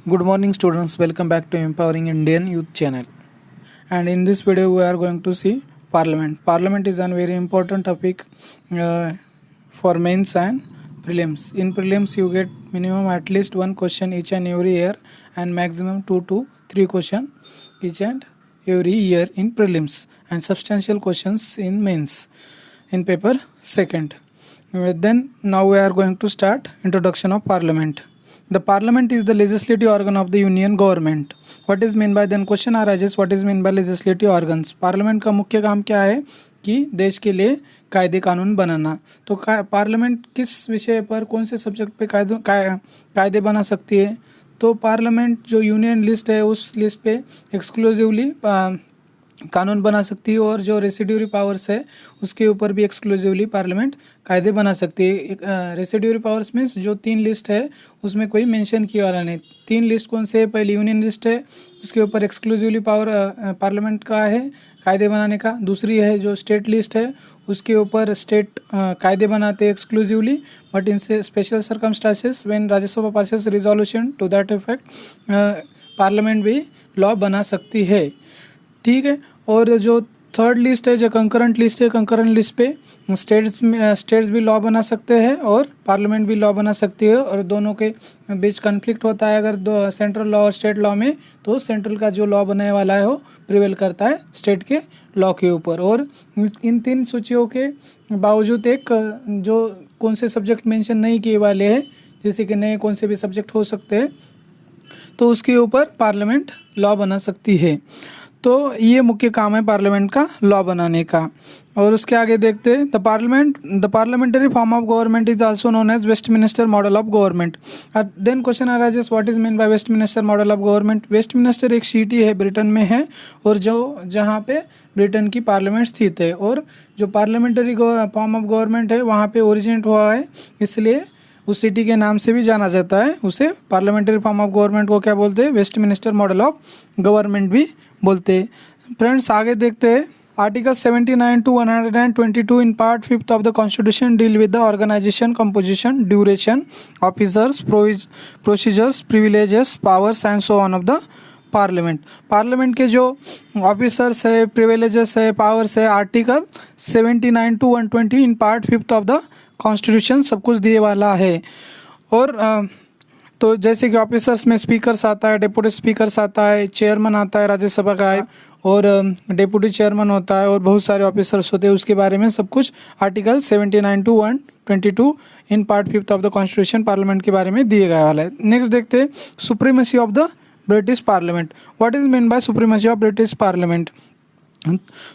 Good morning students, welcome back to Empowering Indian Youth channel. And in this video we are going to see Parliament. Parliament is a very important topic for mains and prelims. In prelims you get minimum at least one question each and every year and maximum 2 to 3 question each and every year in prelims and substantial questions in mains in paper second. Then now we are going to start introduction of Parliament. The Parliament is the legislative organ of the Union government. What is meant by, then question arises, what is meant by legislative organs? Parliament का मुख्य काम क्या है कि देश के लिए कायदे कानून बनाना. तो पार्लियामेंट किस विषय पर, कौन से सब्जेक्ट पे कायदे बना सकती है? तो पार्लियामेंट जो यूनियन लिस्ट है उस लिस्ट पे एक्सक्लूसिवली कानून बना सकती है और जो रेसिड्यूरी पावर्स है उसके ऊपर भी एक्सक्लूसिवली पार्लियामेंट कायदे बना सकती है. रेसिड्यूरी पावर्स मीन्स जो 3 लिस्ट है उसमें कोई मेंशन किया वाला नहीं. 3 लिस्ट कौन से है? पहली यूनियन लिस्ट है, उसके ऊपर एक्सक्लूसिवली पावर पार्लियामेंट का है कायदे बनाने का. दूसरी है जो स्टेट लिस्ट है, उसके ऊपर स्टेट कायदे बनाते हैं exclusively, but in some special circumstances when Rajya Sabha passes resolution to that effect parliament भी लॉ बना सकती है. ठीक है. और जो थर्ड लिस्ट है, जो कंकरेंट लिस्ट है, कंकरेंट लिस्ट पे स्टेट्स भी लॉ बना सकते हैं और पार्लियामेंट भी लॉ बना सकती है. और दोनों के बीच कन्फ्लिक्ट होता है अगर दो सेंट्रल लॉ और स्टेट लॉ में, तो सेंट्रल का जो लॉ बनाने वाला है वो प्रिवेल करता है स्टेट के लॉ के ऊपर. और इन 3 सूचियों के बावजूद एक जो कौन से सब्जेक्ट मेंशन नहीं किए वाले हैं, जैसे कि नए कौन से भी सब्जेक्ट हो सकते हैं, तो उसके ऊपर पार्लियामेंट लॉ बना सकती है. तो ये मुख्य काम है पार्लियामेंट का, लॉ बनाने का. और उसके आगे देखते हैं the parliamentary form of government is also known as Westminster model of government. Then question arises what is mean by Westminster model of government. Westminster एक सिटी है, ब्रिटेन में है, और जहाँ पे ब्रिटेन की पार्लियामेंट स्थित है. और जो पार्लियामेंटरी फॉर्म ऑफ गवर्नमेंट है वहाँ पे ओरिजिनेट हुआ है, इसलिए उस सिटी के नाम से भी जाना जाता है. उसे पार्लियामेंटरी फॉर्म ऑफ गवर्नमेंट को क्या बोलते हैं? वेस्टमिनिस्टर मॉडल ऑफ गवर्नमेंट भी बोलते हैं. फ्रेंड्स आगे देखते हैं. Article 79 to 122 in part 5 of the constitution deal with the organisation, composition, duration, officers, procedures, privileges, powers and so on of the parliament. Parliament के जो ऑफिसर्स है, प्रिविलेजेस है, पावर्स है, article 79 to 120 in part 5 of the constitution सब कुछ दिए वाला है. और तो जैसे कि ऑफिसर्स में स्पीकर्स आता है, डेप्यूटी स्पीकर्स आता है, चेयरमैन आता है राज्यसभा का, और डेप्यूटी चेयरमैन होता है, और बहुत सारे ऑफिसर्स होते हैं. उसके बारे में सब कुछ article 79 to 122 in part 5 of the constitution parliament के बारे में दिए गया वाला है. नेक्स्ट देखते हैं supremacy of the British parliament. What is mean bye supremacy of British parliament.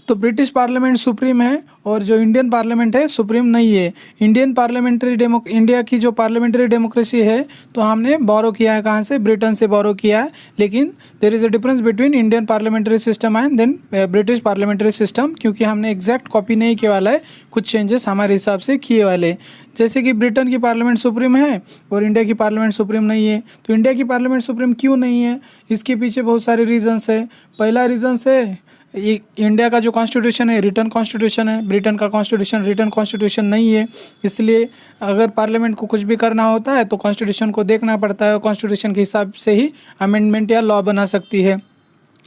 तो ब्रिटिश पार्लियामेंट सुप्रीम है और जो इंडियन पार्लियामेंट है सुप्रीम नहीं है. इंडिया की जो पार्लियामेंट्री डेमोक्रेसी है तो हमने बोरो किया है कहाँ से? ब्रिटेन से बोरो किया है. लेकिन there is a difference between Indian parliamentary system and then British parliamentary system, क्योंकि हमने एग्जैक्ट कॉपी नहीं किया वाला है, कुछ चेंजेस हमारे हिसाब से किए वाले. जैसे कि ब्रिटेन की पार्लियामेंट सुप्रीम है और इंडिया की पार्लियामेंट सुप्रीम नहीं है. तो इंडिया की पार्लियामेंट सुप्रीम क्यों नहीं है? इसके पीछे बहुत सारे रीजन्स है. पहला रीजन्स है ये इंडिया का जो कॉन्स्टिट्यूशन है रिटन कॉन्स्टिट्यूशन है, ब्रिटेन का कॉन्स्टिट्यूशन रिटन कॉन्स्टिट्यूशन नहीं है. इसलिए अगर पार्लियामेंट को कुछ भी करना होता है तो कॉन्स्टिट्यूशन को देखना पड़ता है, और कॉन्स्टिट्यूशन के हिसाब से ही अमेंडमेंट या लॉ बना सकती है.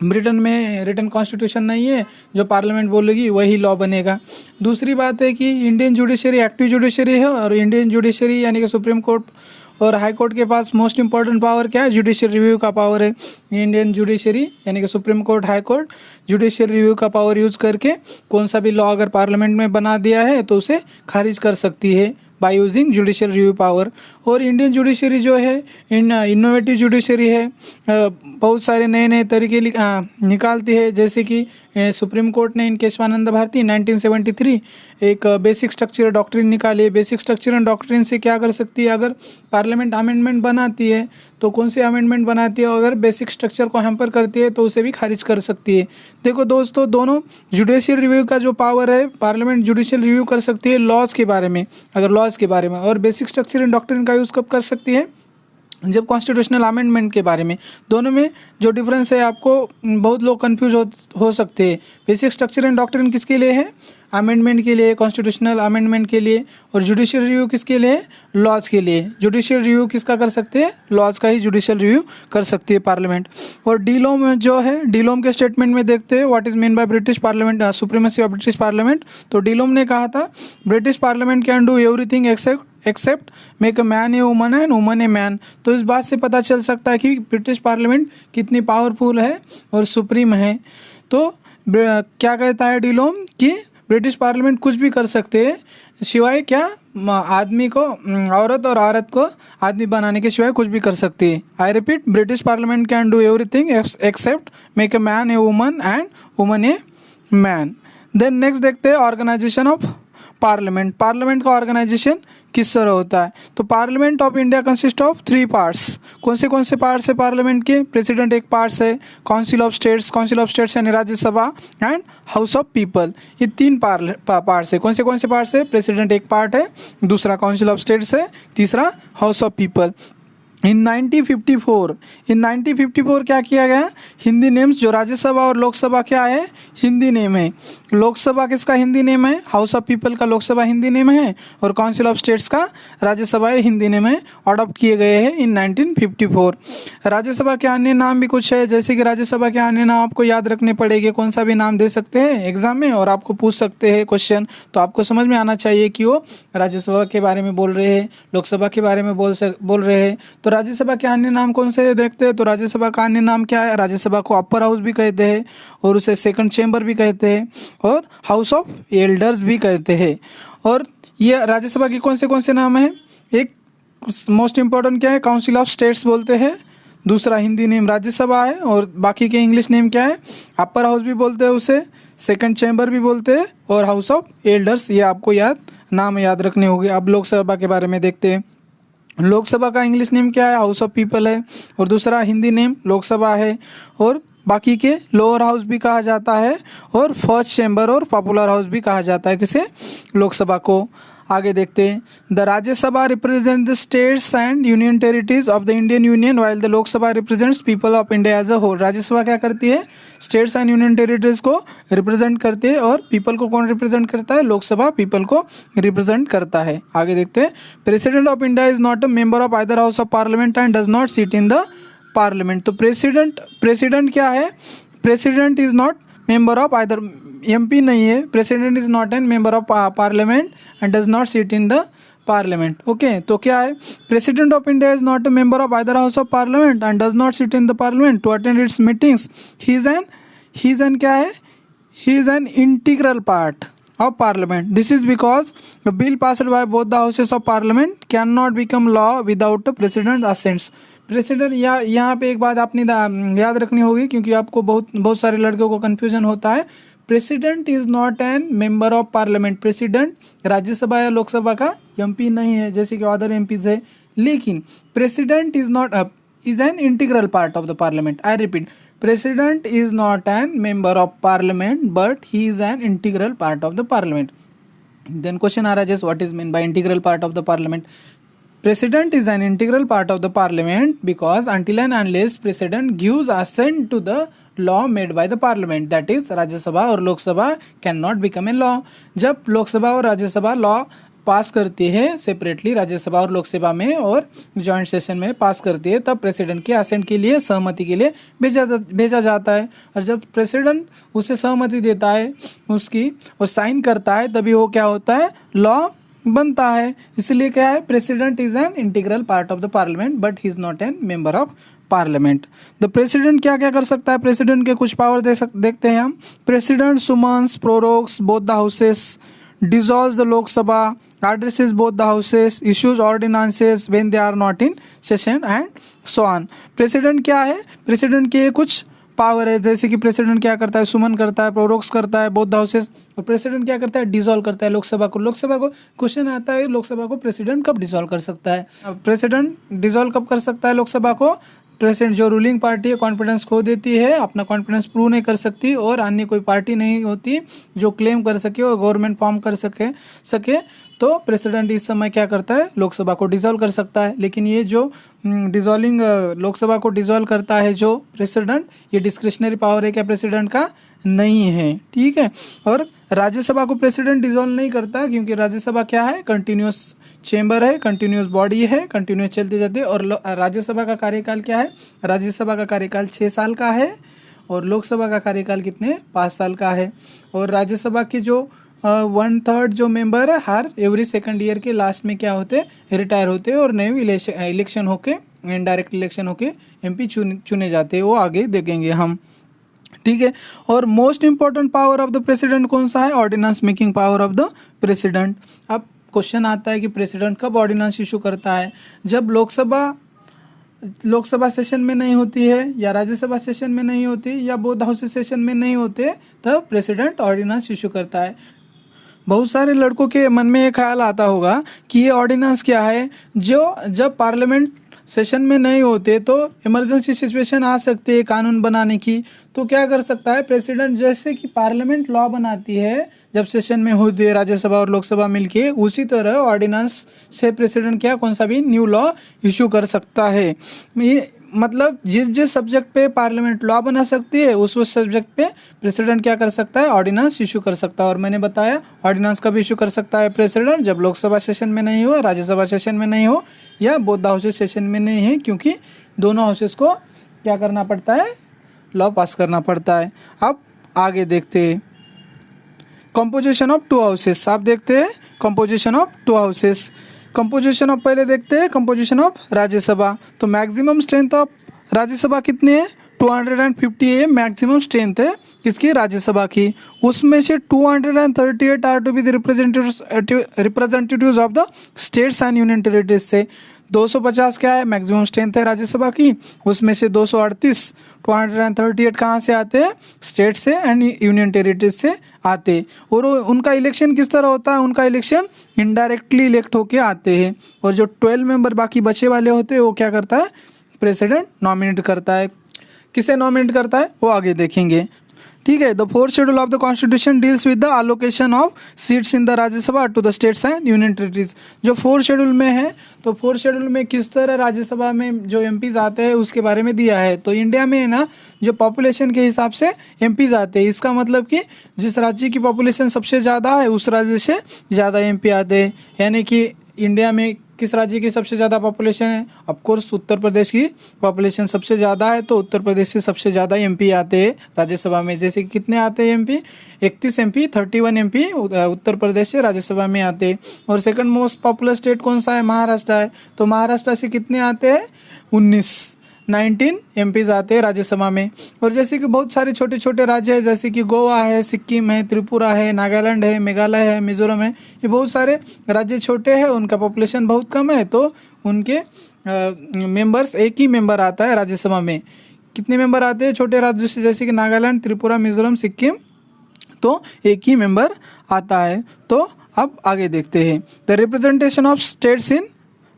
ब्रिटेन में रिटन कॉन्स्टिट्यूशन नहीं है, जो पार्लियामेंट बोलेगी वही लॉ बनेगा. दूसरी बात है कि इंडियन जुडिशरी एक्टिव जुडिशरी है, और इंडियन जुडिशरी यानी कि सुप्रीम कोर्ट और हाई कोर्ट के पास मोस्ट इंपॉर्टेंट पावर क्या है? जुडिशियल रिव्यू का पावर है. इंडियन जुडिशरी यानी कि supreme court, high court judicial review का पावर यूज करके कोई सा भी लॉ अगर पार्लियामेंट में बना दिया है तो उसे खारिज कर सकती है by using judicial review power. और इंडियन जुडिशरी जो है इनोवेटिव जुडिशरी है, बहुत सारे नए नए तरीके निकालती है. जैसे कि सुप्रीम कोर्ट ने इन केशवानंद भारती 1973 एक बेसिक स्ट्रक्चर डॉक्ट्रिन निकाली है. बेसिक स्ट्रक्चर एंड डॉक्ट्रिन से क्या कर सकती है? अगर पार्लियामेंट अमेंडमेंट बनाती है तो कौन सी अमेंडमेंट बनाती है, अगर बेसिक स्ट्रक्चर को हैम्पर करती है तो उसे भी खारिज कर सकती है. देखो दोस्तों, दोनों जुडिशियल रिव्यू का जो पावर है, पार्लियामेंट जुडिशियल रिव्यू कर सकती है लॉज के बारे में, अगर लॉज के बारे में, और बेसिक स्ट्रक्चर एंड डॉक्ट्रिन का यूज़ कब कर सकती है? जब कॉन्स्टिट्यूशनल अमेंडमेंट के बारे में. दोनों में जो डिफरेंस है आपको बहुत लोग कंफ्यूज हो सकते हैं. बेसिक स्ट्रक्चर एंड डॉक्ट्रिन किसके लिए है? अमेंडमेंट के लिए, कॉन्स्टिट्यूशनल अमेंडमेंट के लिए, और जुडिशियल रिव्यू किसके लिए, लॉज के लिए। जुडिशियल रिव्यू किसका कर सकते हैं, लॉज का ही जुडिशियल रिव्यू कर सकती है पार्लियामेंट। और डीलोम जो है, डीलोम के स्टेटमेंट में देखते हैं what is mean by British parliament, supremacy of British parliament. तो डीलोम ने कहा था British parliament can do everything except make a man a woman and woman a man. तो इस बात से पता चल सकता है कि ब्रिटिश पार्लियामेंट कितनी पावरफुल है और सुप्रीम है। तो क्या कहता है डीलोम कि ब्रिटिश पार्लियामेंट कुछ भी कर सकते हैं सिवाय क्या, आदमी को औरत और औरत को आदमी बनाने के सिवाय कुछ भी कर सकती है। I repeat, British parliament can do everything except make a man a woman and woman a man. Then next देखते हैं ऑर्गेनाइजेशन ऑफ पार्लियामेंट। पार्लियामेंट का ऑर्गेनाइजेशन किस तरह होता है। तो parliament of India consist of 3 parts. कौन से पार्ट्स है पार्लियामेंट के, प्रेसिडेंट एक पार्ट्स है, काउंसिल ऑफ स्टेट्स यानी Rajya Sabha, and house of people, ये 3 पार्ट्स है। कौन से पार्ट्स है, प्रेसिडेंट एक पार्ट है, दूसरा काउंसिल ऑफ स्टेट्स है, तीसरा हाउस ऑफ पीपल। इन 1954 क्या किया गया, हिंदी नेम्स, जो राज्यसभा और लोकसभा क्या है, हिंदी नेम है। लोकसभा किसका हिंदी नेम है, हाउस ऑफ पीपल का लोकसभा हिंदी नेम है, और काउंसिल ऑफ स्टेट्स का राज्यसभा हिंदी नेम है, अडॉप्ट किए गए हैं इन 1954। राज्यसभा के अन्य नाम भी कुछ है, जैसे कि राज्यसभा के अन्य नाम आपको याद रखने पड़ेंगे, कौन सा भी नाम दे सकते हैं एग्जाम में और आपको पूछ सकते हैं क्वेश्चन। तो आपको समझ में आना चाहिए कि वो राज्यसभा के बारे में बोल रहे हैं, लोकसभा के बारे में बोल रहे हैं। तो राज्यसभा के अन्य नाम कौन से देखते हैं, तो राज्यसभा का अन्य नाम क्या है, राज्यसभा को अपर हाउस भी कहते हैं और उसे सेकंड चेंबर भी कहते हैं और हाउस ऑफ एल्डर्स भी कहते हैं। और ये राज्यसभा के कौन से नाम है, एक मोस्ट इंपॉर्टेंट क्या है, काउंसिल ऑफ स्टेट्स बोलते हैं, दूसरा हिंदी नेम राज्यसभा है, और बाकी के इंग्लिश नेम क्या है, अपर हाउस भी बोलते हैं उसे, सेकंड चेंबर भी बोलते हैं, और हाउस ऑफ एल्डर्स। ये आपको नाम याद रखने होंगे। अब लोकसभा के बारे में देखते हैं। लोकसभा का इंग्लिश नेम क्या है, हाउस ऑफ पीपल है, और दूसरा हिंदी नेम लोकसभा है, और बाकी के लोअर हाउस भी कहा जाता है, और फर्स्ट चेंबर और पॉपुलर हाउस भी कहा जाता है किसे, लोकसभा को। आगे देखते हैं, the Rajya Sabha represent the states and union territories of the Indian union while the Lok Sabha represents people of India as a whole. Rajya Sabha क्या करती है, स्टेट्स एंड यूनियन टेरिटरीज को रिप्रेजेंट करती है, और पीपल को कौन रिप्रेजेंट करता है, लोकसभा पीपल को रिप्रेजेंट करता है। आगे देखते हैं, president of India is not a member of either house of parliament and does not sit in the parliament. तो प्रेसिडेंट क्या है, president is not member of either, MP नहीं है, president is not an member of parliament and does not sit in the parliament. Okay, तो क्या है, president of India is not a member of either house of parliament and does not sit in the parliament to attend its meetings. He is an क्या है, he is an integral part of parliament. This is because a bill passed by both the houses of parliament cannot become law without the president assents. President यहाँ पे एक बात आपने याद रखनी होगी, क्योंकि आपको बहुत सारे लड़कों को कंफ्यूजन होता है। President is not an member of parliament. President Rajya Sabha या लोकसभा का एमपी नहीं है जैसे कि अदर एमपीज है, लेकिन president is an integral part of the parliament. I repeat, president is not an member of parliament, but he is an integral part of the parliament. Then question arises, what is meant by integral part of the parliament? President is an integral part of the parliament because until and unless president gives assent to the law made by the parliament, that is Rajya Sabha और लोक सभा cannot become a law. जब लोक सभा और राज्य सभा law पास करती है सेपरेटली, राज्यसभा और लोकसभा में और जॉइंट सेशन में पास करती है, तब प्रेसिडेंट के असेंट के लिए, सहमति के लिए भेजा जाता है। और जब प्रेसिडेंट उसे सहमति देता है उसकी और साइन करता है, तभी वो क्या होता है, लॉ बनता है। इसलिए क्या है, president is an integral part of the parliament but he is not an member of parliament. The president क्या क्या कर सकता है, प्रेसिडेंट के कुछ पावर देखते हैं हम। President summons, prorogues both the houses, dissolves the Lok Sabha, addresses both the houses, issues ordinances when they are not in session and so on. President क्या है, प्रेसिडेंट के कुछ पावर है, जैसे कि प्रेसिडेंट क्या करता है, सुमन करता है, प्रोरोक्स करता है बोथ द हाउसेस, और प्रेसिडेंट क्या करता है, डिसॉल्व करता है लोकसभा को। लोकसभा को क्वेश्चन आता है, लोकसभा को प्रेसिडेंट कब डिसॉल्व कर सकता है, प्रेसिडेंट डिसॉल्व कब कर सकता है लोकसभा को, प्रेसिडेंट जो रूलिंग पार्टी है कॉन्फिडेंस खो देती है, अपना कॉन्फिडेंस प्रूव नहीं कर सकती, और अन्य कोई पार्टी नहीं होती जो क्लेम कर सके और गवर्नमेंट फॉर्म कर सके तो प्रेसिडेंट इस समय क्या करता है, लोकसभा को डिसॉल्व कर सकता है। लेकिन ये जो डिसॉल्विंग लोकसभा को डिसॉल्व करता है जो प्रेसिडेंट, ये डिस्क्रिशनरी पावर है क्या, प्रेसिडेंट का नहीं है, ठीक है। और राज्यसभा को प्रेसिडेंट डिसॉल्व नहीं करता, क्योंकि राज्यसभा क्या है, कंटिन्यूस चेंबर है, कंटिन्यूस बॉडी है, कंटिन्यूस चलती जाती है। और राज्यसभा का कार्यकाल क्या है, राज्यसभा का कार्यकाल 6 साल का है और लोकसभा का कार्यकाल कितने, 5 साल का है। और राज्यसभा की जो 1/3 जो मेंबर है हर एवरी सेकंड ईयर के लास्ट में क्या होते, रिटायर होते और नए इलेक्शन होके, इनडायरेक्ट इलेक्शन होके एमपी चुने जाते हैं, वो आगे देखेंगे हम, ठीक है। और most important power of the president कौन सा है, ordinance making power of the president. अब क्वेश्चन आता है कि प्रेसिडेंट कब ऑर्डिनेंस इशू करता है, जब लोकसभा सेशन में नहीं होती है, या राज्यसभा सेशन में नहीं होती, या बोथ हाउसेस सेशन में नहीं होते, तब प्रेसिडेंट ऑर्डिनेंस इशू करता है। बहुत सारे लड़कों के मन में ये ख्याल आता होगा कि ये ऑर्डिनेंस क्या है, जो जब पार्लियामेंट सेशन में नहीं होते तो इमरजेंसी सिचुएशन आ सकती है कानून बनाने की, तो क्या कर सकता है प्रेसिडेंट, जैसे कि पार्लियामेंट लॉ बनाती है जब सेशन में होती है राज्यसभा और लोकसभा मिलके, उसी तरह ऑर्डिनेंस से प्रेसिडेंट क्या कौन सा भी न्यू लॉ इशू कर सकता है। मतलब जिस सब्जेक्ट पे पार्लियामेंट लॉ बना सकती है उस सब्जेक्ट पे प्रेसिडेंट क्या कर सकता है, ऑर्डिनेंस इशू कर सकता है। और मैंने बताया ऑर्डिनेंस कब इशू कर सकता है प्रेसिडेंट, जब लोकसभा सेशन में नहीं हो, राज्यसभा सेशन में नहीं हो, या बोथ हाउसेस सेशन में नहीं है, क्योंकि दोनों हाउसेस को क्या करना पड़ता है, लॉ पास करना पड़ता है। अब आगे देखते हैं कंपोजिशन ऑफ 2 हाउसेस। आप देखते हैं composition of 2 houses. Composition of पहले देखते हैं कंपोजिशन ऑफ राज्यसभा। तो मैक्सिमम स्ट्रेंथ ऑफ राज्यसभा कितनी है, 250 मैक्सिमम स्ट्रेंथ है किसकी, राज्यसभा की। उसमें से 238 are to be the representatives of the states and union territories से। 250 क्या है, मैक्सिमम स्ट्रेंथ है राज्यसभा की। उसमें से 238 कहाँ से आते हैं, स्टेट से एंड यूनियन टेरिटरीज से आते। और उनका इलेक्शन किस तरह होता है, उनका इलेक्शन इनडायरेक्टली इलेक्ट होके आते हैं। और जो 12 मेंबर बाकी बचे वाले होते हैं वो क्या करता है, प्रेसिडेंट नॉमिनेट करता है। किसे नॉमिनेट करता है वो आगे देखेंगे, ठीक है। The 4th schedule of the constitution deals with the allocation of seats in the Rajya Sabha to the states and union territories. जो 4th शेड्यूल में है, तो 4th शेड्यूल में किस तरह राज्यसभा में जो एमपीज आते हैं उसके बारे में दिया है। तो इंडिया में है ना, जो पॉपुलेशन के हिसाब से एमपीज आते हैं, इसका मतलब कि जिस राज्य की पॉपुलेशन सबसे ज़्यादा है उस राज्य से ज़्यादा एमपी आते हैं। यानी कि इंडिया में किस राज्य की सबसे ज़्यादा पॉपुलेशन है, ऑफकोर्स उत्तर प्रदेश की पॉपुलेशन सबसे ज़्यादा है, तो उत्तर प्रदेश से सबसे ज़्यादा एमपी आते हैं राज्यसभा में। जैसे कि कितने आते हैं MP, 31 MP, 31 MP Uttar Pradesh से राज्यसभा में आते हैं। और सेकंड मोस्ट पॉपुलर स्टेट कौन सा है, महाराष्ट्र है। तो महाराष्ट्र से कितने आते हैं, 19 एमपीज आते हैं राज्यसभा में। और जैसे कि बहुत सारे छोटे छोटे राज्य है, जैसे कि गोवा है, सिक्किम है, त्रिपुरा है, नागालैंड है, मेघालय है, मिजोरम है, ये बहुत सारे राज्य छोटे हैं, उनका पॉपुलेशन बहुत कम है, तो उनके मेंबर्स एक ही मेंबर आता है राज्यसभा में। कितने मेंबर आते हैं छोटे राज्यों से, जैसे कि नागालैंड, त्रिपुरा, मिजोरम, सिक्किम, तो एक ही मेंबर आता है। तो अब आगे देखते हैं the representation of states in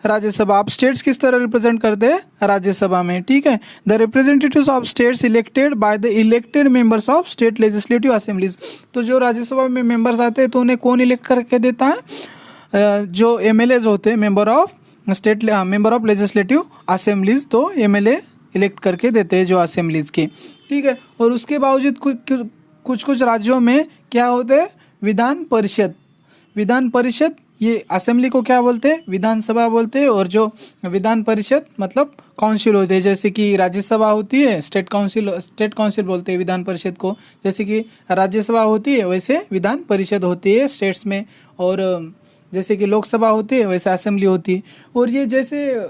Rajya Sabha. आप स्टेट्स किस तरह रिप्रेजेंट करते हैं राज्यसभा में, ठीक है। The representatives of states elected by the elected members of state legislative assemblies. तो जो राज्यसभा में मेंबर्स आते हैं तो उन्हें कौन इलेक्ट करके देता है, जो एमएलएज होते हैं, मेंबर ऑफ लेजिस्लेटिव असेंबलीज, तो एमएलए इलेक्ट करके देते हैं जो असेंबलीज के, ठीक है। और उसके बावजूद कुछ राज्यों में क्या होते हैं, विधान परिषद, ये असेंबली को क्या बोलते हैं, विधानसभा बोलते हैं। और जो विधान परिषद मतलब काउंसिल होते हैं, जैसे कि राज्यसभा होती है, स्टेट काउंसिल बोलते हैं विधान परिषद को। जैसे कि राज्यसभा होती है वैसे विधान परिषद होती है स्टेट्स में, और जैसे कि लोकसभा होती है वैसे असेंबली होती है। और ये जैसे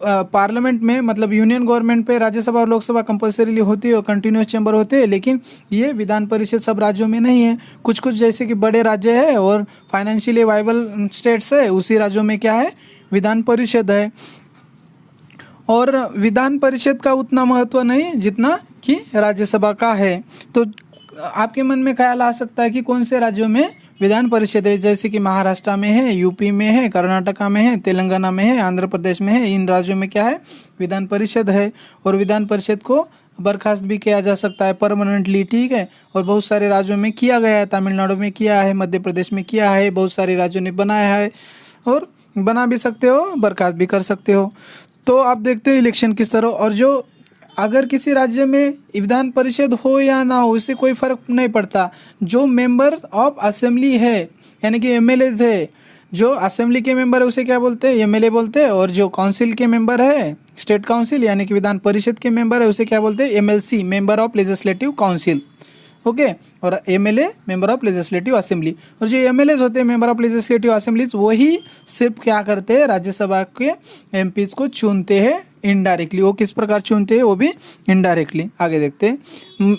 पार्लियामेंट में मतलब यूनियन गवर्नमेंट पे राज्यसभा और लोकसभा कंपल्सरीली होती है और कंटिन्यूस चैम्बर होते हैं, लेकिन ये विधान परिषद सब राज्यों में नहीं है। कुछ जैसे कि बड़े राज्य है और फाइनेंशियली वाइबल स्टेट्स है, उसी राज्यों में क्या है, विधान परिषद है। और विधान परिषद का उतना महत्व नहीं जितना कि राज्यसभा का है। तो आपके मन में ख्याल आ सकता है कि कौन से राज्यों में विधान परिषद है, जैसे कि महाराष्ट्र में है, यूपी में है, कर्नाटका में है, तेलंगाना में है, आंध्र प्रदेश में है। इन राज्यों में क्या है, विधान परिषद है। और विधान परिषद को बर्खास्त भी किया जा सकता है परमानेंटली, ठीक है। और बहुत सारे राज्यों में किया गया है, तमिलनाडु में किया है, मध्य प्रदेश में किया है, बहुत सारे राज्यों ने बनाया है, और बना भी सकते हो, बर्खास्त भी कर सकते हो। तो आप देखते हैं इलेक्शन किस तरह। और जो अगर किसी राज्य में विधान परिषद हो या ना हो उससे कोई फर्क नहीं पड़ता, जो मेंबर्स ऑफ असेंबली है यानी कि एमएलएज है, जो असेंबली के मेंबर है उसे क्या बोलते हैं, एमएलए बोलते हैं, और जो काउंसिल के मेंबर है स्टेट काउंसिल यानी कि विधान परिषद के मेंबर है उसे क्या बोलते हैं, MLC, member of legislative council. Okay, और MLA member of legislative assembly. और जो एमएलएज होते हैं मेंबर ऑफ लेजिस्लेटिव असेंबलीज, वही सिर्फ क्या करते हैं, राज्यसभा के एमपीज को चुनते हैं इनडायरेक्टली। वो किस प्रकार चुनते हैं, वो भी इनडायरेक्टली। आगे देखते हैं।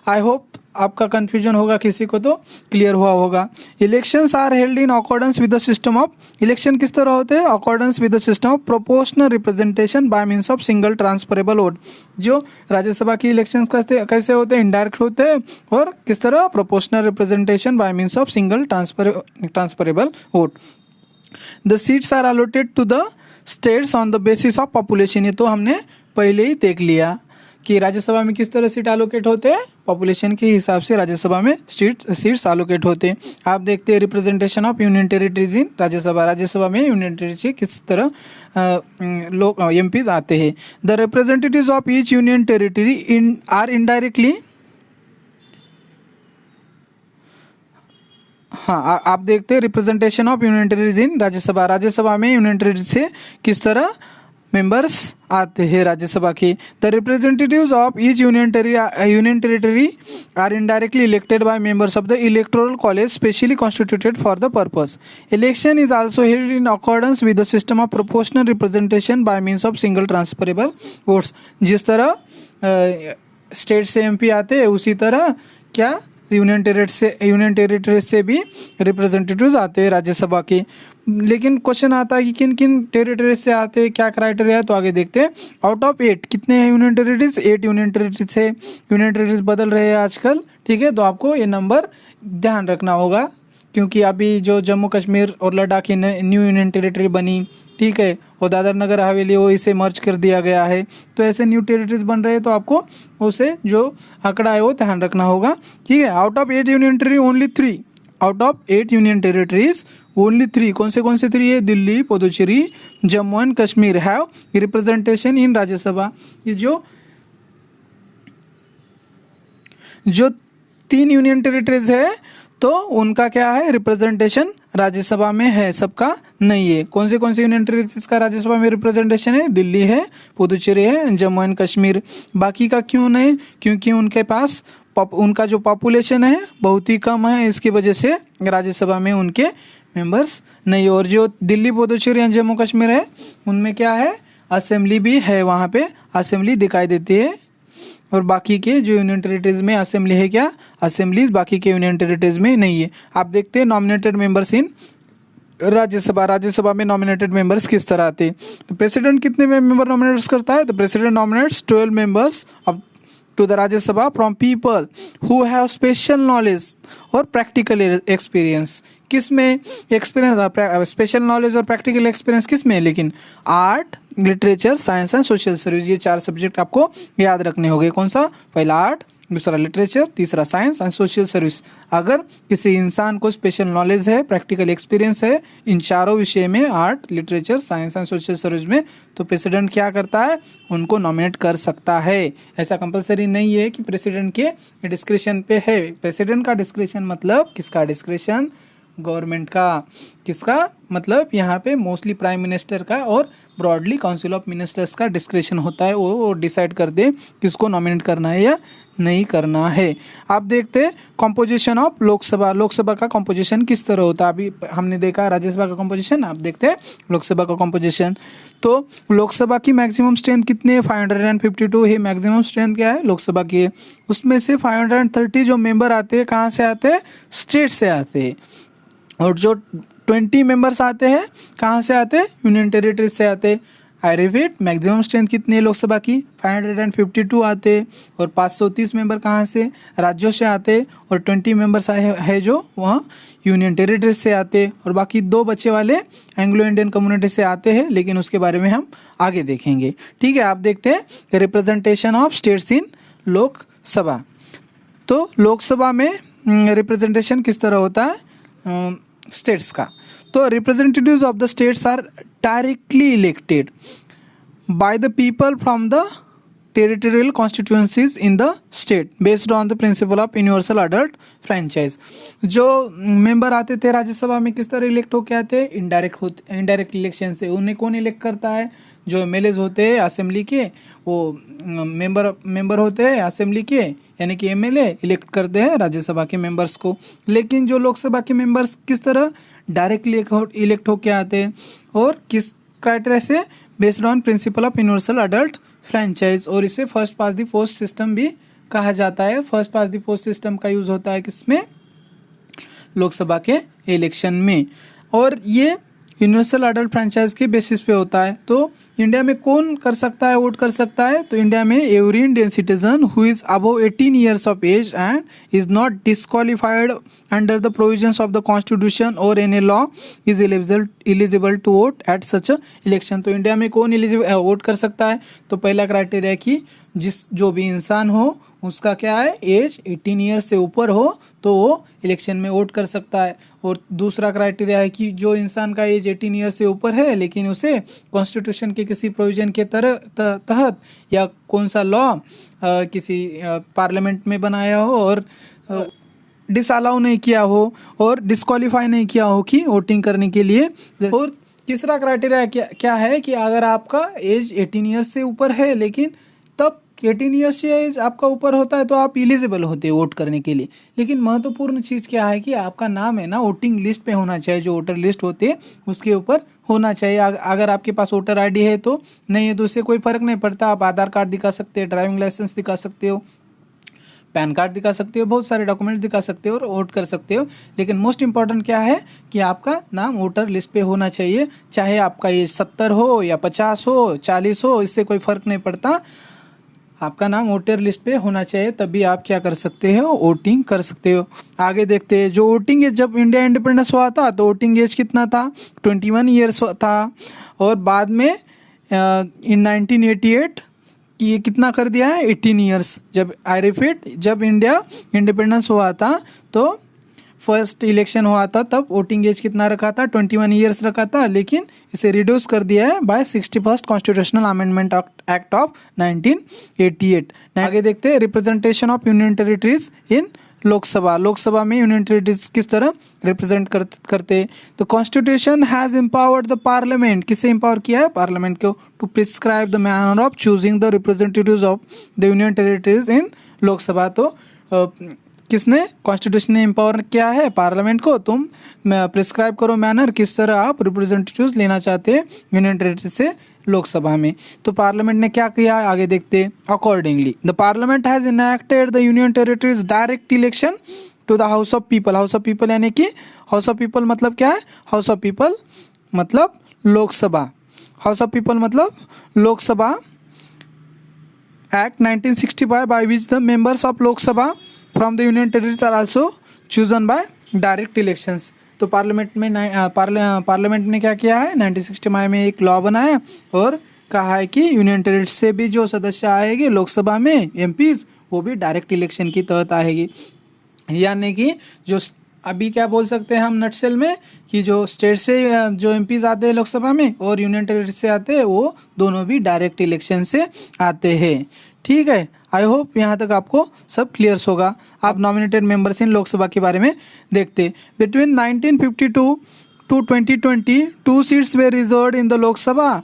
आई होप आपका कंफ्यूजन होगा, किसी को तो क्लियर हुआ होगा। Elections are held in accordance with the system of, election किस तरह होते हैं, accordance with the system of proportional representation by means of single transferable vote. जो राज्यसभा की इलेक्शंस कैसे होते हैं, इनडायरेक्ट होते हैं, और किस तरह, proportional representation by means of single transferable vote. The seats are allotted to the states on the basis of population. ये तो हमने पहले ही देख लिया कि राज्यसभा में किस तरह सीट एलोकेट होते हैं, पॉपुलेशन के हिसाब से राज्यसभा में सीट्स एलोकेट होते हैं। आप देखते हैं representation of union territories in Rajya Sabha, Rajya Sabha में यूनियन टेरिटरी से किस तरह लोग एमपीज आते हैं। The representatives of each union territory are indirectly, हाँ आप देखते हैं representation of union territories in Rajya Sabha, Rajya Sabha में यूनियन टेरिटरी से किस तरह मेंबर्स आते हैं राज्यसभा के। The representatives of each union territory are indirectly elected by members of the electoral college specially constituted for the purpose. Election is also held in accordance with the system of proportional representation by means of single transferable votes. जिस तरह state से MP आते हैं उसी तरह क्या union territory से भी रिप्रेजेंटेटिव्स आते हैं राज्यसभा के। लेकिन क्वेश्चन आता है कि किन किन टेरिटरी से आते हैं, क्या क्राइटेरिया है, तो आगे देखते हैं। आउट ऑफ 8 कितने हैं यूनियन टेरिटरीज, 8 यूनियन टेरिटरी से। यूनियन टेरिटरीज बदल रहे हैं आजकल, ठीक है, तो आपको ये नंबर ध्यान रखना होगा, क्योंकि अभी जो जम्मू कश्मीर और लद्दाख की न्यू यूनियन टेरिटरी बनी, ठीक है, और दादर नगर हवेली वो इसे मर्ज कर दिया गया है, तो ऐसे न्यू टेरिटरीज बन रहे हैं, तो आपको उसे जो आंकड़ा है वो ध्यान रखना होगा, ठीक है। Out of 8 union territory only 3, out of 8 union territories only 3, कौन से 3 है, Delhi, Puducherry, Jammu and Kashmir have representation in Rajya Sabha. ये जो 3 यूनियन टेरिटरीज है तो उनका क्या है, रिप्रेजेंटेशन राज्यसभा में है, सबका नहीं है। कौन से यूनियन टेरिटरीज का राज्यसभा में रिप्रेजेंटेशन है, दिल्ली है, पुदुचेरी है, जम्मू एंड कश्मीर। बाकी का क्यों नहीं, क्योंकि उनके पास उनका जो पॉपुलेशन है बहुत ही कम है, इसकी वजह से राज्यसभा में उनके मेंबर्स नहीं। और जो दिल्ली, पुदुचेरी एंड जम्मू कश्मीर है उनमें क्या है, असेंबली भी है, वहाँ पे असेंबली दिखाई देती है। और बाकी के जो यूनियन टेरिटरीज में असेंबली है, क्या असेंबलीज बाकी के यूनियन टेरिटरीज में नहीं है। आप देखते हैं nominated members in Rajya Sabha, Rajya Sabha में नॉमिनेटेड मेंबर्स किस तरह आते हैं। तो प्रेसिडेंट कितने मेंबर नॉमिनेट करता है, तो president nominates 12 members to the Rajya Sabha from people who have special knowledge और practical experience। किस में एक्सपीरियंस, स्पेशल नॉलेज और प्रैक्टिकल एक्सपीरियंस किस में, लेकिन art, literature, science and social service, ये 4 सब्जेक्ट आपको याद रखने होंगे। कौन सा, पहला आर्ट, दूसरा लिटरेचर, तीसरा साइंस एंड सोशल सर्विस। अगर किसी इंसान को स्पेशल नॉलेज है, प्रैक्टिकल एक्सपीरियंस है इन चारों विषय में, art, literature, science and social service में, तो प्रेसिडेंट क्या करता है, उनको नॉमिनेट कर सकता है। ऐसा कंपलसरी नहीं है कि प्रेसिडेंट के डिस्क्रिप्शन पे है। प्रेसिडेंट का डिस्क्रिप्शन मतलब किसका डिस्क्रिप्शन, गवर्नमेंट का। किसका मतलब, यहाँ पे मोस्टली प्राइम मिनिस्टर का और ब्रॉडली काउंसिल ऑफ मिनिस्टर्स का डिस्क्रिप्शन होता है, वो डिसाइड कर दे किसको नॉमिनेट करना है या नहीं करना है। आप देखते हैं कॉम्पोजिशन ऑफ लोकसभा, लोकसभा का कॉम्पोजिशन किस तरह होता है। अभी हमने देखा राज्यसभा का कॉम्पोजिशन, आप देखते हैं लोकसभा का कॉम्पोजिशन। तो लोकसभा की मैक्सिमम स्ट्रेंथ कितनी है, 552 है मैक्सिमम स्ट्रेंथ क्या है लोकसभा की। उसमें से 530 जो मेंबर आते हैं कहाँ से आते हैं, स्टेट से आते हैं। और जो 20 मेंबर्स आते हैं कहाँ से आते हैं, यूनियन टेरिटरी से आते हैं। आई रिपीट, मैक्सिमम स्ट्रेंथ कितनी है लोकसभा की, 552 आते हैं। और 530 मेंबर कहाँ से, राज्यों से आते हैं। और 20 मेंबर्स है जो वहाँ यूनियन टेरिटरी से आते हैं। और बाकी 2 बच्चे वाले एंग्लो इंडियन कम्युनिटी से आते हैं, लेकिन उसके बारे में हम आगे देखेंगे, ठीक है। आप देखते हैं representation of states in Lok Sabha. तो लोकसभा में रिप्रेजेंटेशन किस तरह होता है स्टेट्स का। तो representatives of the states are directly elected by the people from the territorial constituencies in the state based on the principle of universal adult franchise। जो member आते थे राज्यसभा में किस तरह इलेक्ट होके आते, इनडायरेक्ट इलेक्शन से। उन्हें कौन इलेक्ट करता है, जो एमएलएज होते हैं असेंबली के, वो मेंबर होते हैं असेंबली के, यानी कि एमएलए इलेक्ट करते हैं राज्यसभा के मेंबर्स को। लेकिन जो लोकसभा के मेंबर्स किस तरह डायरेक्टली इलेक्ट होके आते हैं, और किस क्राइटेरिया से, based on principle of universal adult franchise. और इसे first pass the post system भी कहा जाता है। First pass the post system का यूज होता है किसमें, लोकसभा के इलेक्शन में, और ये यूनिवर्सल अडल्ट फ्रेंचाइज के बेसिस पे होता है। तो इंडिया में कौन कर सकता है, वोट कर सकता है, तो इंडिया में every Indian citizen who is above 18 years of age and is not disqualified under the provisions of the constitution और any law is eligible to vote at such election. तो इंडिया में कौन eligible vote कर सकता है, तो पहला criteria कि जो भी इंसान हो उसका क्या है, एज 18 ईयर्स से ऊपर हो तो वो इलेक्शन में वोट कर सकता है। और दूसरा क्राइटेरिया है कि जो इंसान का एज 18 ईयर्स से ऊपर है लेकिन उसे कॉन्स्टिट्यूशन के किसी प्रोविजन के तहत या कौन सा लॉ किसी पार्लियामेंट में बनाया हो और डिसअलाउ नहीं किया हो और डिस्क्वालीफाई नहीं किया हो कि वोटिंग करने के लिए। और तीसरा क्राइटेरिया क्या है कि अगर आपका एज 18 ईयर्स से ऊपर है, लेकिन तब 18 ईयर्स से एज आपका ऊपर होता है तो आप एलिजिबल होते हैं वोट करने के लिए। लेकिन महत्वपूर्ण चीज़ क्या है कि आपका नाम है ना वोटिंग लिस्ट पे होना चाहिए, जो वोटर लिस्ट होती है उसके ऊपर होना चाहिए। अगर आपके पास वोटर आईडी है तो नहीं है तो उससे कोई फ़र्क नहीं पड़ता। आप आधार कार्ड दिखा सकते हैं, ड्राइविंग लाइसेंस दिखा सकते हो, पैन कार्ड दिखा सकते हो, बहुत सारे डॉक्यूमेंट्स दिखा सकते हो और वोट कर सकते हो। लेकिन मोस्ट इंपॉर्टेंट क्या है कि आपका नाम वोटर लिस्ट पे होना चाहिए, चाहे आपका एज 70 हो या 50 हो 40 हो, इससे कोई फ़र्क नहीं पड़ता। आपका नाम वोटर लिस्ट पे होना चाहिए, तभी आप क्या कर सकते हो, वोटिंग कर सकते हो। आगे देखते हैं, जो वोटिंग एज जब इंडिया इंडिपेंडेंस हुआ था तो वोटिंग एज कितना था, 21 ईयर्स था। और बाद में इन 1988 ये कितना कर दिया है, 18 ईयर्स। जब आई रिपीट, जब इंडिया इंडिपेंडेंस हुआ था तो फर्स्ट इलेक्शन हुआ था तब वोटिंग एज कितना रखा था, 21 ईयर्स रखा था, लेकिन इसे रिड्यूस कर दिया है by 61st constitutional amendment act of 1988। आगे देखते हैं, representation of union territories in Lok Sabha. Lok Sabha में यूनियन टेरिटरीज किस तरह रिप्रेजेंट करते। तो constitution has empowered the parliament, किसे एम्पावर किया है, पार्लियामेंट को, to prescribe the manner of choosing the representatives of the union territories in Lok Sabha. तो किसने, कॉन्स्टिट्यूशन ने एम्पावर किया है पार्लियामेंट को, तुम प्रिस्क्राइब करो मैनर किस तरह आप रिप्रेजेंटेटिव्स लेना चाहते हैं यूनियन टेरिटरी से लोकसभा में। तो पार्लियामेंट ने क्या किया, आगे देखते हैं। Accordingly the parliament has enacted the union territories direct election to the house of people. House of people यानी कि हाउस ऑफ पीपल मतलब क्या है, हाउस ऑफ पीपल मतलब लोकसभा। हाउस ऑफ पीपल मतलब Lok Sabha act 1965 by which the members of Lok Sabha from the Union Territories are also chosen by direct elections। तो parliament ने क्या किया है, 1965 में एक लॉ बनाया और कहा है कि यूनियन टेरिटरी से भी जो सदस्य आएंगे लोकसभा में एमपीज, वो भी डायरेक्ट इलेक्शन की तहत आएगी। यानी कि जो अभी क्या बोल सकते हैं हम नटसेल में कि जो स्टेट से जो एमपीज आते हैं लोकसभा में और यूनियन टेरिटरी से आते हैं वो दोनों भी डायरेक्ट इलेक्शन से आते हैं। ठीक है, आई होप यहाँ तक आपको सब क्लियर होगा। आप नॉमिनेटेड मेंबर्स इन लोकसभा के बारे में देखते। Between 1952 to 2020 2 seats were reserved in the Lok Sabha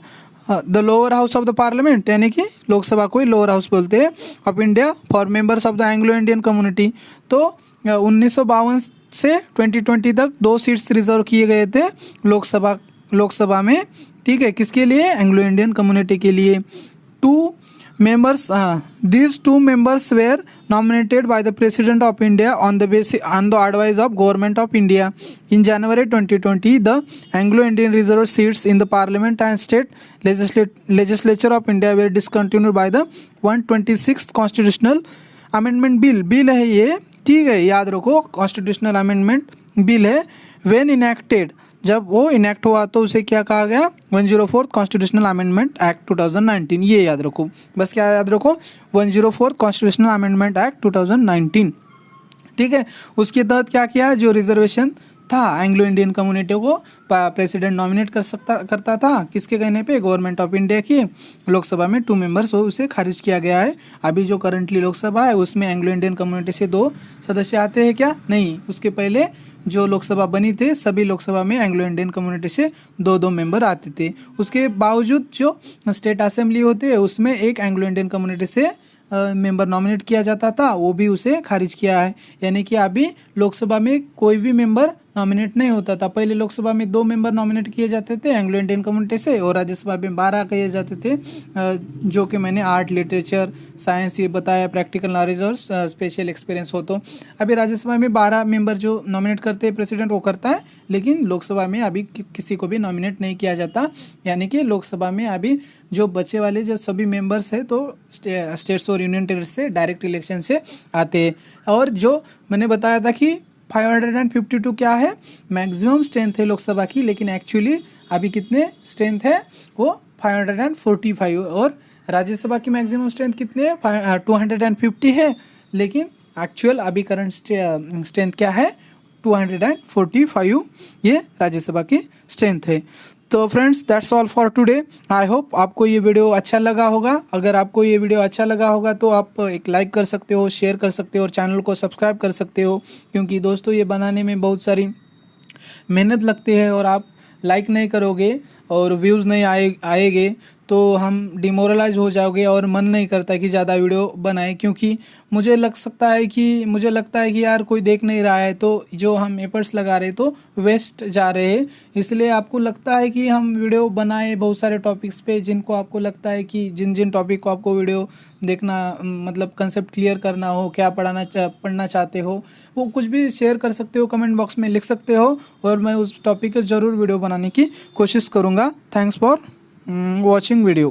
the lower house of the parliament, यानी कि लोकसभा को ही लोअर हाउस बोलते हैं, of India for members of the Anglo Indian community. तो 1952 से 2020 तक 2 सीट्स रिजर्व किए गए थे लोकसभा में। ठीक है, किसके लिए, एंग्लो इंडियन कम्युनिटी के लिए। These two members were nominated by the President of India on the advice of Government of India. In January 2020, the Anglo-Indian reserved seats in the Parliament and State Legislature of India were discontinued by the 126th Constitutional Amendment Bill। Bill है ये, ठीक है, याद रखो, constitutional amendment bill है। When enacted, जब वो enact हुआ तो उसे क्या कहा गया, 104th कॉन्स्टिट्यूशनल अमेंडमेंट एक्ट 2019। ये याद रखो, बस क्या याद रखो, 104th कॉन्स्टिट्यूशनल अमेंडमेंट एक्ट 2019। ठीक है, उसके तहत क्या किया, जो रिजर्वेशन था, एंग्लो इंडियन कम्युनिटी को प्रेसिडेंट नॉमिनेट करता था, किसके कहने पे? गवर्नमेंट ऑफ इंडिया की। लोकसभा में 2 मेंबर्स हो, उसे खारिज किया गया है। अभी जो करंटली लोकसभा है उसमें एंग्लो इंडियन कम्युनिटी से 2 सदस्य आते हैं क्या? नहीं, उसके पहले जो लोकसभा बनी थे सभी लोकसभा में एंग्लो इंडियन कम्युनिटी से 2 मेंबर आते थे। उसके बावजूद जो स्टेट असेंबली होती है उसमें एक एंग्लो इंडियन कम्युनिटी से मेंबर नॉमिनेट किया जाता था, वो भी उसे खारिज किया है। यानी कि अभी लोकसभा में कोई भी मेंबर नॉमिनेट नहीं होता था। पहले लोकसभा में 2 मेंबर नॉमिनेट किए जाते थे एंग्लो इंडियन कम्युनिटी से, और राज्यसभा में 12 किए जाते थे, जो कि मैंने आर्ट, लिटरेचर, साइंस ये बताया, प्रैक्टिकल नॉलेज और स्पेशल एक्सपीरियंस हो। तो अभी राज्यसभा में 12 मेंबर जो नॉमिनेट करते हैं प्रेसिडेंट वो करता है, लेकिन लोकसभा में अभी किसी को भी नॉमिनेट नहीं किया जाता। यानी कि लोकसभा में अभी जो बचे वाले जो सभी मेंबर्स है तो स्टेट्स और यूनियन टेरिटरी से डायरेक्ट इलेक्शन से आते हैं। और जो मैंने बताया था कि 552 क्या है? मैक्सिमम स्ट्रेंथ है लोकसभा की, लेकिन एक्चुअली अभी कितने स्ट्रेंथ है? वो 545। और राज्यसभा की मैक्सिमम स्ट्रेंथ कितने है? 250 है, लेकिन एक्चुअल अभी करंट स्ट्रेंथ क्या है? 245 ये राज्यसभा की स्ट्रेंथ है। तो friends that's all for today. I hope आपको ये वीडियो अच्छा लगा होगा। अगर आपको ये वीडियो अच्छा लगा होगा तो आप एक लाइक कर सकते हो, शेयर कर सकते हो और चैनल को सब्सक्राइब कर सकते हो, क्योंकि दोस्तों ये बनाने में बहुत सारी मेहनत लगती है, और आप लाइक नहीं करोगे और व्यूज़ नहीं आएंगे तो हम डिमोरलाइज हो जाओगे और मन नहीं करता कि ज़्यादा वीडियो बनाए, क्योंकि मुझे लगता है कि यार कोई देख नहीं रहा है, तो जो हम एफर्ट्स लगा रहे तो वेस्ट जा रहे हैं। इसलिए आपको लगता है कि हम वीडियो बनाए बहुत सारे टॉपिक्स पे, जिनको आपको लगता है कि जिन टॉपिक को आपको वीडियो देखना, मतलब कंसेप्ट क्लियर करना हो, क्या पढ़ना चाहते हो, वो कुछ भी शेयर कर सकते हो, कमेंट बॉक्स में लिख सकते हो, और मैं उस टॉपिक पर ज़रूर वीडियो बनाने की कोशिश करूँगा। Thanks for watching video।